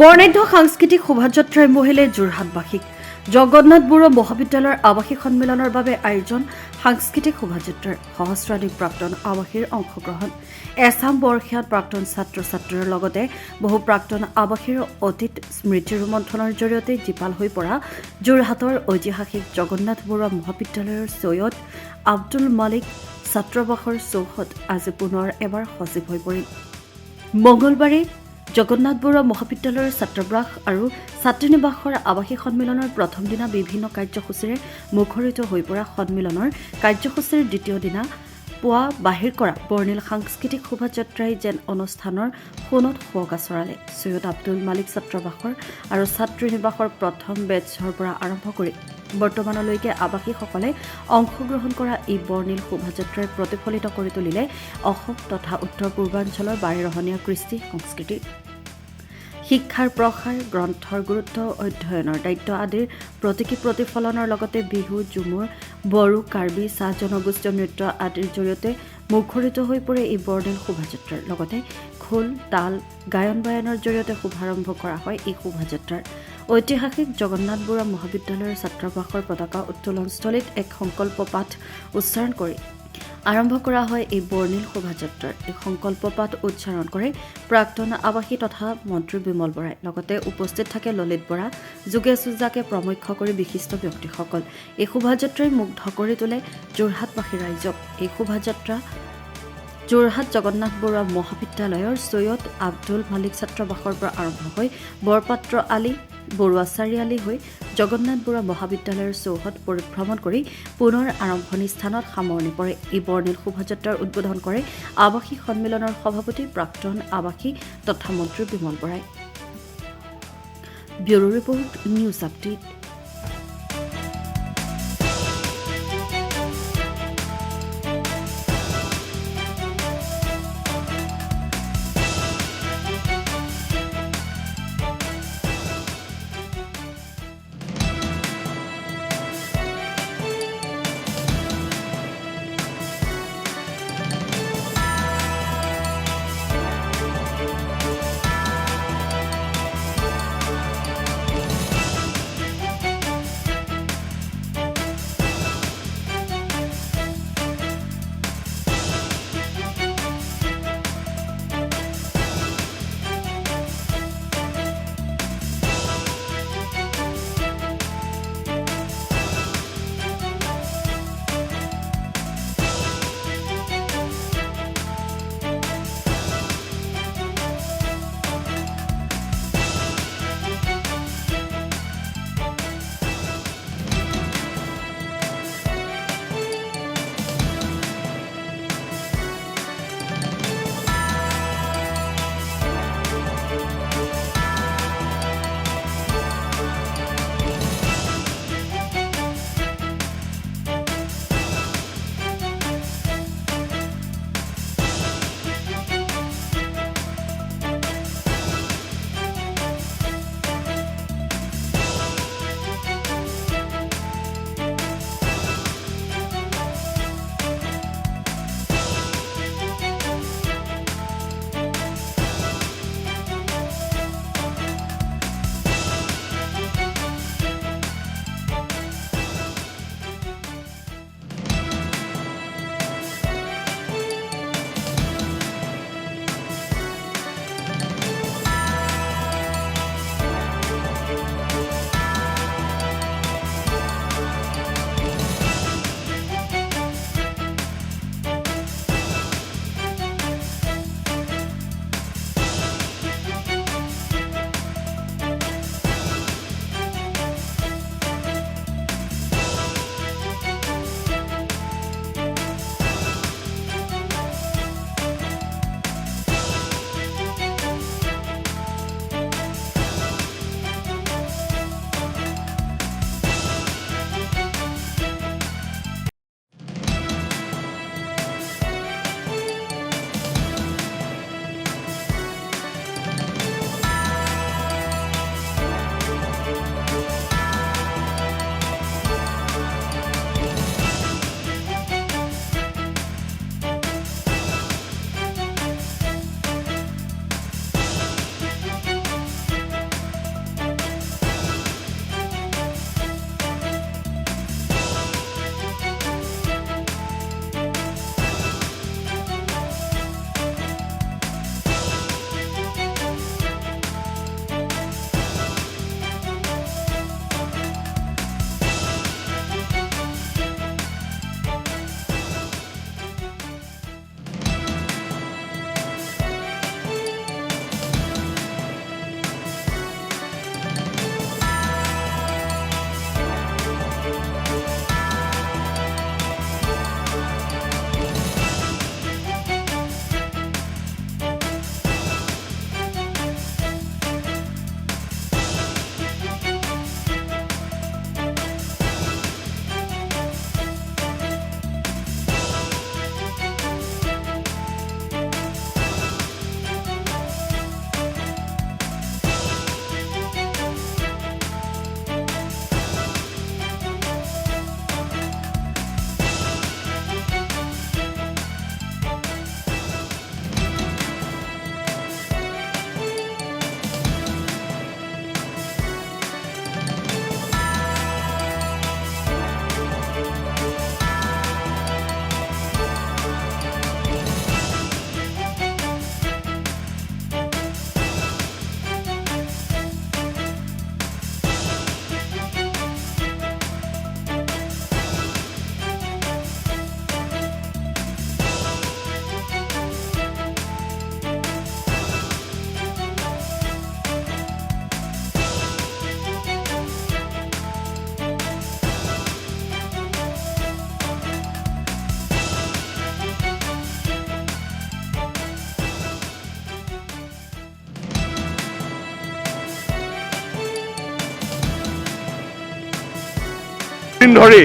বৰ্ণাঢ্য সাংস্কৃতিক শোভাযাত্ৰাই মহিলে যোৰহাটবাসীক জগন্নাথ বৰুৱা মহাবিদ্যালয়ৰ আৱাসিক সন্মিলনৰ বাবে আয়োজন সাংস্কৃতিক শোভাযাত্ৰাৰ সহস্ৰাধিক প্ৰাক্তন আৱাসীৰ অংশগ্ৰহণ এছাম বৰ্ষীয়াত প্ৰাক্তন ছাত্ৰ ছাত্ৰীৰ লগতে বহু প্ৰাক্তন আৱাসীৰ অতীত স্মৃতি ৰোমন্থনৰ জৰিয়তে জীপাল হৈ পৰা যোৰহাটৰ ঐতিহাসিক জগন্নাথ বৰুৱা মহাবিদ্যালয়ৰ ছৈয়দ আব্দুল মালিক ছাত্ৰাবাসৰ চৌহদ আজি পুনৰ এবাৰ সজীৱ হৈ পৰিল। মঙলবাৰে জগন্নাথ বৰুৱা মহাবিদ্যালয়ৰ ছাত্ৰাবাস আৰু ছাত্ৰীনিবাসৰ আৱাসিক সন্মিলনৰ প্ৰথম দিনা বিভিন্ন কাৰ্যসূচীৰে মুখৰিত হৈ পৰা সন্মিলনৰ কাৰ্যসূচীৰ দ্বিতীয় দিনা পুৱা বাহিৰ কৰা বৰ্ণিল সাংস্কৃতিক শোভাযাত্ৰাই যেন অনুষ্ঠানৰ সোণত সুৱগা চৰালে। ছৈয়দ আব্দুল মালিক ছাত্ৰাবাসৰ আৰু ছাত্ৰীনিবাসৰ প্ৰথম বেটছৰ পৰা আৰম্ভ কৰি বৰ্তমানলৈকে আৱাসীসকলে অংশগ্ৰহণ কৰা এই বৰ্ণিল শোভাযাত্ৰাই প্ৰতিফলিত কৰি তুলিলে অসম তথা উত্তৰ পূৰ্বাঞ্চলৰ বাৰেৰহণীয়া কৃষ্টি সংস্কৃতি। শিক্ষাৰ প্ৰসাৰ, গ্ৰন্থৰ গুৰুত্ব, অধ্যয়নৰ দায়িত্ব আদিৰ প্ৰতীকী প্ৰতিফলনৰ লগতে বিহু, ঝুমুৰ, বড়ো, কাৰ্বি, চাহ জনগোষ্ঠীয় নৃত্য আদিৰ জৰিয়তে মুখৰিত হৈ পৰে এই বৰ্ণিল শোভাযাত্ৰাৰ লগতে খোল, তাল, গায়ন বায়নৰ জৰিয়তে শুভাৰম্ভ কৰা হয় এই শোভাযাত্ৰাৰ। ঐতিহাসিক জগন্নাথ বৰুৱা মহাবিদ্যালয়ৰ ছাত্ৰাবাসৰ পতাকা উত্তোলনস্থলীত এক সংকল্প পাঠ উচ্চাৰণ কৰি আৰম্ভ কৰা হয় এই বৰ্ণিল শোভাযাত্ৰাৰ। এই সংকল্প পাঠ উচ্চাৰণ কৰে প্ৰাক্তন আৱাসী তথা মন্ত্ৰী বিমল বৰাই। লগতে উপস্থিত থাকে ললিত বৰা, যোগেশ ওজাকে প্ৰমুখ্য কৰি বিশিষ্ট ব্যক্তিসকল। এই শোভাযাত্ৰাই মুগ্ধ কৰি তোলে যোৰহাটবাসী ৰাইজক। এই শোভাযাত্ৰা যোৰহাট জগন্নাথ বৰুৱা মহাবিদ্যালয়ৰ ছৈয়দ আব্দুল মালিক ছাত্ৰাবাসৰ পৰা আৰম্ভ হৈ বৰপাত্ৰ আলি, বৰুৱা চাৰিআলি হৈ জগন্নাথ বৰুৱা মহাবিদ্যালয়ৰ চৌহদ পৰিভ্ৰমণ কৰি পুনৰ আৰম্ভণি স্থানত সামৰণি পৰে। এই বৰ্ণিল শোভাযাত্ৰাৰ উদ্বোধন কৰে আৱাসিক সন্মিলনৰ সভাপতি প্ৰাক্তন আৱাসী তথা মন্ত্ৰী বিমল বৰাই। Bureau report, news update. দিন ধৰি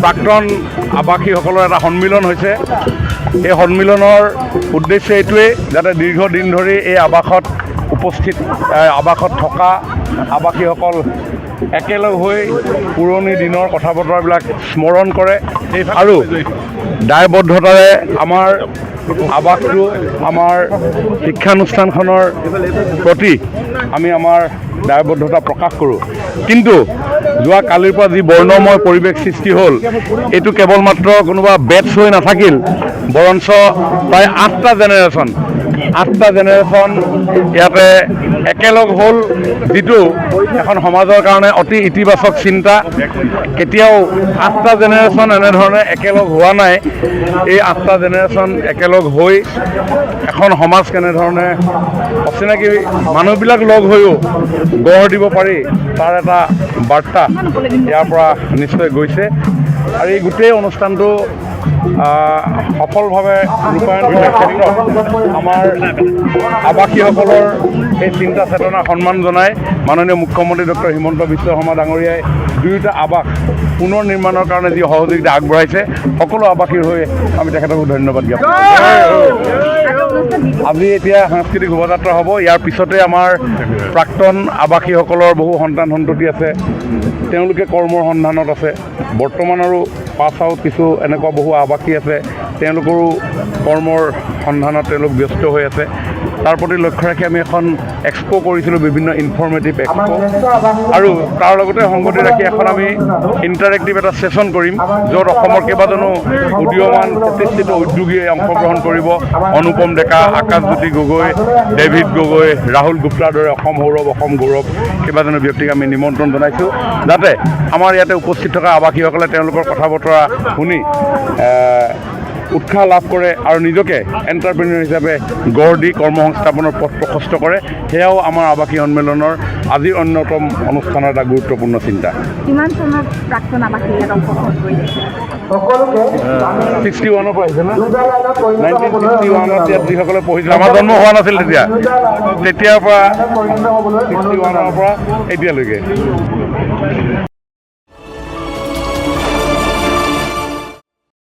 প্ৰাক্তন আৱাসীসকলৰ এটা সন্মিলন হৈছে। এই সন্মিলনৰ উদ্দেশ্য এইটোৱেই যাতে দীৰ্ঘদিন ধৰি এই আৱাসত আৱাসত থকা আৱাসীসকল একেলগ হৈ পুৰণি দিনৰ কথা বতৰাবিলাক স্মৰণ কৰে আৰু দায়বদ্ধতাৰে আমাৰ আৱাসটো আমাৰ শিক্ষানুষ্ঠানখনৰ প্ৰতি আমি আমাৰ দায়বদ্ধতা প্ৰকাশ কৰোঁ। কিন্তু যোৱা কালিৰ পৰা যি বৰ্ণময় পৰিৱেশ সৃষ্টি হ'ল, এইটো কেৱল মাত্ৰ কোনোবা বেটছ হৈ নাথাকিল, বৰঞ্চ প্ৰায় 8টা জেনেৰেশ্যন ইয়াতে একেলগ হ'ল, যিটো এখন সমাজৰ কাৰণে অতি ইতিবাচক চিন্তা। কেতিয়াও 8টা জেনেৰেশ্যন এনেধৰণে একেলগ হোৱা নাই। এই 8টা জেনেৰেশ্যন একেলগ হৈ এখন সমাজ কেনেধৰণে অচিনাকি মানুহবিলাক লগ হৈও গঢ় দিব পাৰি, তাৰ এটা বাৰ্তা ইয়াৰ পৰা নিশ্চয় গৈছে। আৰু এই গোটেই অনুষ্ঠানটো সফলভাৱে ৰূপায়ণ কৰাৰ ক্ষেত্ৰত আমাৰ আৱাসীসকলৰ এই চিন্তা চেতনা সন্মান জনাই মাননীয় মুখ্যমন্ত্ৰী ডক্টৰ হিমন্ত বিশ্ব শৰ্মা ডাঙৰীয়াই দুয়োটা আৱাস পুনৰ নিৰ্মাণৰ কাৰণে যি সহযোগিতা আগবঢ়াইছে, সকলো আৱাসীৰ হৈ আমি তেখেতকো ধন্যবাদ জ্ঞাপন কৰিছোঁ। আজি এতিয়া সাংস্কৃতিক শোভাযাত্ৰা হ'ব। ইয়াৰ পিছতে আমাৰ প্ৰাক্তন আৱাসীসকলৰ বহু সন্তান সন্ততি আছে, তেওঁলোকে কৰ্মৰ সন্ধানত আছে। বৰ্তমান আৰু পাছ আউট কিছু এনেকুৱা বহু আৱাসী আছে, তেওঁলোকৰো কৰ্মৰ সন্ধানত তেওঁলোক ব্যস্ত হৈ আছে। তাৰ প্ৰতি লক্ষ্য ৰাখি আমি এখন এক্সপ' কৰিছিলোঁ, বিভিন্ন ইনফৰ্মেটিভ এক্সপ', আৰু তাৰ লগতে সংগতি ৰাখি এখন আমি ইণ্টাৰেক্টিভ এটা ছেশ্যন কৰিম, য'ত অসমৰ কেইবাজনো উদীয়মান প্ৰতিষ্ঠিত উদ্যোগীয়ে অংশগ্ৰহণ কৰিব। অনুপম ডেকা, আকাশজ্যোতি গগৈ, ডেভিড গগৈ, ৰাহুল গুপ্তাৰ দৰে অসম সৌৰভ, অসম গৌৰৱ কেইবাজনো ব্যক্তিক আমি নিমন্ত্ৰণ জনাইছোঁ, যাতে আমাৰ ইয়াতে উপস্থিত থকা আৱাসীসকলে তেওঁলোকৰ কথা বতৰা শুনি উৎসাহ লাভ কৰে আৰু নিজকে এণ্টাৰপ্ৰেনিয়ৰ হিচাপে গঢ় দি কৰ্মসংস্থাপনৰ পথ প্ৰশস্ত কৰে। সেয়াও আমাৰ আৱাসী সন্মিলনৰ আজিৰ অন্যতম অনুষ্ঠানৰ এটা গুৰুত্বপূৰ্ণ চিন্তা। কিমান চনত প্ৰাক্তন আৱাসী ইয়াত অংশগ্ৰহণ কৰিছে? 61ৰ পৰা আহিছে না, 1961ত ইয়াত যিসকলে পঢ়িছিল, আমাৰ জন্ম হোৱা নাছিল তেতিয়াৰ পৰা 61ৰ পৰা এতিয়ালৈকে।